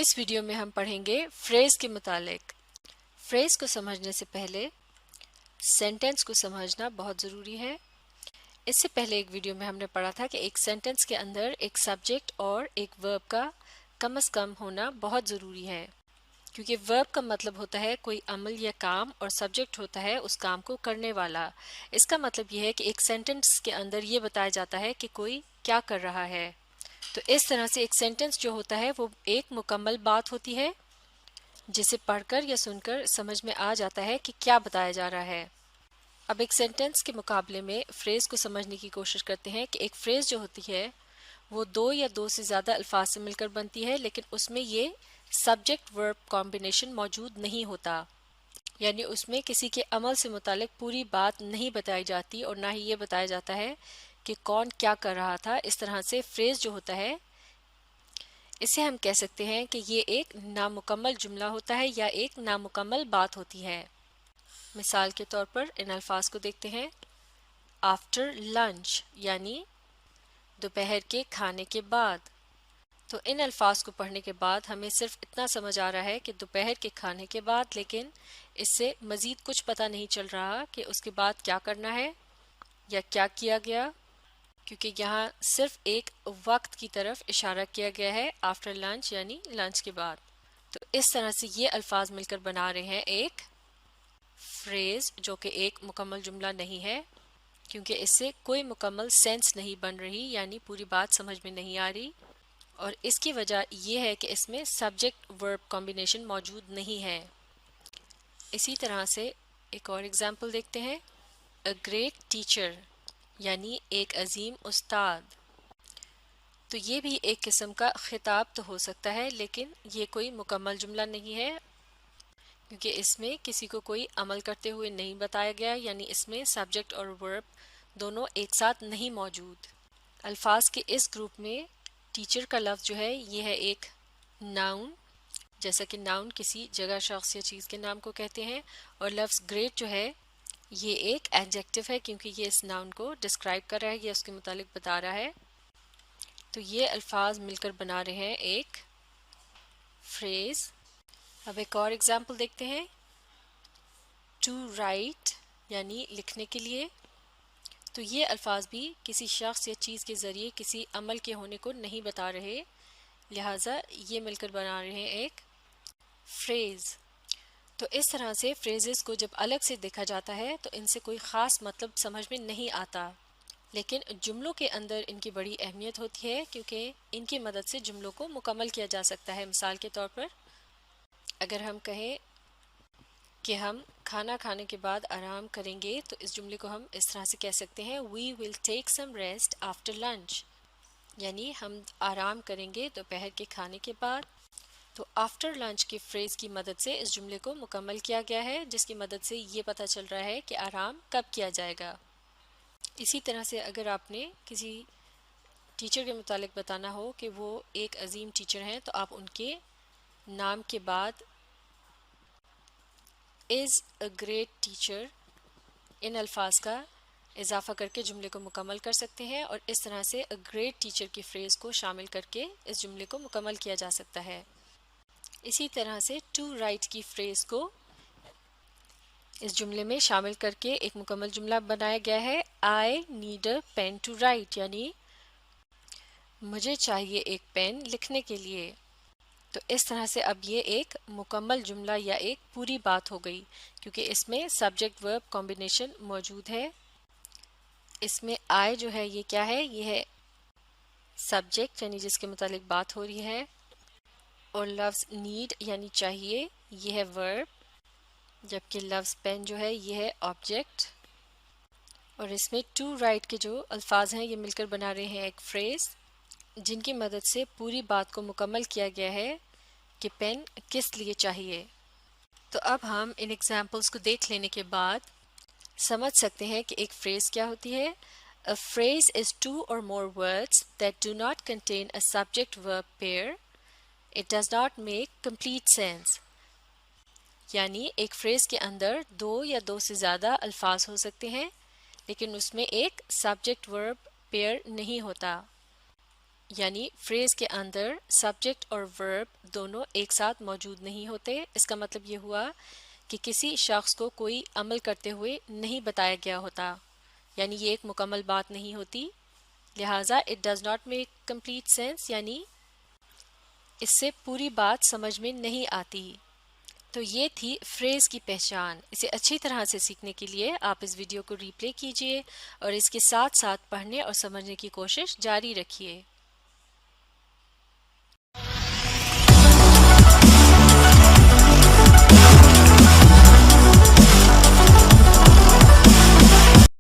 اس video میں ہم پڑھیں گے فریز کے متعلق۔ فریز کو سمجھنے سے پہلے سینٹنس کو سمجھنا بہت ضروری ہے۔ اس سے پہلے ایک ویڈیو میں ہم نے پڑھا تھا کہ ایک سینٹنس کے اندر ایک سبجیکٹ اور ایک ورب کا کم از کم ہونا بہت ضروری ہے، کیونکہ ورب کا مطلب ہوتا ہے کوئی عمل یا کام، اور سبجیکٹ ہوتا ہے اس کام کو کرنے والا۔ اس کا مطلب یہ ہے کہ ایک سینٹنس کے اندر یہ بتایا جاتا ہے کہ کوئی کیا کر رہا ہے۔ تو اس طرح سے ایک سینٹنس جو ہوتا ہے وہ ایک مکمل بات ہوتی ہے جسے پڑھ کر یا سن کر سمجھ میں آ جاتا ہے کہ کیا بتایا جا رہا ہے۔ اب ایک سینٹنس کے مقابلے میں فریز کو سمجھنے کی کوشش کرتے ہیں کہ ایک فریز جو ہوتی ہے وہ دو یا دو سے زیادہ الفاظ سے مل کر بنتی ہے، لیکن اس میں یہ سبجیکٹ ورب کمبینیشن موجود نہیں ہوتا، یعنی اس میں کسی کے عمل سے متعلق پوری بات نہیں بتائی جاتی اور نہ ہی یہ بتایا جاتا ہے کہ کون کیا کر رہا تھا۔ اس طرح سے فریز جو ہوتا ہے اسے ہم کہہ سکتے ہیں کہ یہ ایک نامکمل جملہ ہوتا ہے یا ایک نامکمل بات ہوتی ہے۔ مثال کے طور پر ان الفاظ کو دیکھتے ہیں۔ آفٹر لنچ یعنی دوپہر کے کھانے کے بعد۔ تو ان الفاظ کو پڑھنے کے بعد ہمیں صرف اتنا سمجھ آ رہا ہے کہ دوپہر کے کھانے کے بعد، لیکن اس سے مزید کچھ پتہ نہیں چل رہا کہ اس کے بعد کیا کرنا ہے یا کیا کیا گیا، کیونکہ یہاں صرف ایک وقت کی طرف اشارہ کیا گیا ہے، آفٹر لنچ یعنی لنچ کے بعد۔ تو اس طرح سے یہ الفاظ مل کر بنا رہے ہیں ایک فریز، جو کہ ایک مکمل جملہ نہیں ہے، کیونکہ اس سے کوئی مکمل سینس نہیں بن رہی، یعنی پوری بات سمجھ میں نہیں آ رہی، اور اس کی وجہ یہ ہے کہ اس میں سبجیکٹ ورب کمبینیشن موجود نہیں ہے۔ اسی طرح سے ایک اور اگزامپل دیکھتے ہیں۔ اے گریٹ ٹیچر یعنی ایک عظیم استاد۔ تو یہ بھی ایک قسم کا خطاب تو ہو سکتا ہے، لیکن یہ کوئی مکمل جملہ نہیں ہے، کیونکہ اس میں کسی کو کوئی عمل کرتے ہوئے نہیں بتایا گیا، یعنی اس میں سبجیکٹ اور ورب دونوں ایک ساتھ نہیں موجود۔ الفاظ کے اس گروپ میں ٹیچر کا لفظ جو ہے یہ ہے ایک ناؤن، جیسا کہ ناؤن کسی جگہ، شخص یا چیز کے نام کو کہتے ہیں، اور لفظ گریٹ جو ہے یہ ایک ایڈجیکٹو ہے، کیونکہ یہ اس ناؤن کو ڈسکرائب کر رہا ہے، یہ اس کے متعلق بتا رہا ہے۔ تو یہ الفاظ مل کر بنا رہے ہیں ایک فریز۔ اب ایک اور اگزامپل دیکھتے ہیں۔ ٹو رائٹ یعنی لکھنے کے لیے۔ تو یہ الفاظ بھی کسی شخص یا چیز کے ذریعے کسی عمل کے ہونے کو نہیں بتا رہے، لہٰذا یہ مل کر بنا رہے ہیں ایک فریز۔ تو اس طرح سے فریزز کو جب الگ سے دیکھا جاتا ہے تو ان سے کوئی خاص مطلب سمجھ میں نہیں آتا، لیکن جملوں کے اندر ان کی بڑی اہمیت ہوتی ہے، کیونکہ ان کی مدد سے جملوں کو مکمل کیا جا سکتا ہے۔ مثال کے طور پر اگر ہم کہیں کہ ہم کھانا کھانے کے بعد آرام کریں گے، تو اس جملے کو ہم اس طرح سے کہہ سکتے ہیں۔ We will take some rest after lunch، یعنی ہم آرام کریں گے دوپہر کے کھانے کے بعد۔ تو آفٹر لنچ کی فریز کی مدد سے اس جملے کو مکمل کیا گیا ہے، جس کی مدد سے یہ پتہ چل رہا ہے کہ آرام کب کیا جائے گا۔ اسی طرح سے اگر آپ نے کسی ٹیچر کے متعلق بتانا ہو کہ وہ ایک عظیم ٹیچر ہیں، تو آپ ان کے نام کے بعد از اے گریٹ ٹیچر ان الفاظ کا اضافہ کر کے جملے کو مکمل کر سکتے ہیں، اور اس طرح سے اے گریٹ ٹیچر کی فریز کو شامل کر کے اس جملے کو مکمل کیا جا سکتا ہے۔ اسی طرح سے ٹو رائٹ کی فریز کو اس جملے میں شامل کر کے ایک مکمل جملہ بنایا گیا ہے۔ I need a pen to write, یعنی مجھے چاہیے ایک پین لکھنے کے لیے۔ تو اس طرح سے اب یہ ایک مکمل جملہ یا ایک پوری بات ہو گئی، کیونکہ اس میں سبجیکٹ ورب کمبینیشن موجود ہے۔ اس میں آئی جو ہے یہ کیا ہے؟ یہ ہے سبجیکٹ، یعنی جس کے متعلق بات ہو رہی ہے، اور لفظ نیڈ یعنی چاہیے یہ ہے ورب، جبکہ لفظ پین جو ہے یہ ہے آبجیکٹ۔ اور اس میں ٹو رائٹ کے جو الفاظ ہیں یہ مل کر بنا رہے ہیں ایک فریز، جن کی مدد سے پوری بات کو مکمل کیا گیا ہے کہ پین کس لیے چاہیے۔ تو اب ہم ان ایگزامپلس کو دیکھ لینے کے بعد سمجھ سکتے ہیں کہ ایک فریز کیا ہوتی ہے۔ A phrase is two or more words that do not contain a subject-verb pair. It does not make complete sense. یعنی ایک فریز کے اندر دو یا دو سے زیادہ الفاظ ہو سکتے ہیں، لیکن اس میں ایک سبجیکٹ ورب پیئر نہیں ہوتا، یعنی فریز کے اندر سبجیکٹ اور ورب دونوں ایک ساتھ موجود نہیں ہوتے۔ اس کا مطلب یہ ہوا کہ کسی شخص کو کوئی عمل کرتے ہوئے نہیں بتایا گیا ہوتا، یعنی یہ ایک مکمل بات نہیں ہوتی، لہٰذا it does not make complete sense, یعنی اس سے پوری بات سمجھ میں نہیں آتی۔ تو یہ تھی فریز کی پہچان۔ اسے اچھی طرح سے سیکھنے کے لیے آپ اس ویڈیو کو ری پلے کیجئے اور اس کے ساتھ ساتھ پڑھنے اور سمجھنے کی کوشش جاری رکھیے۔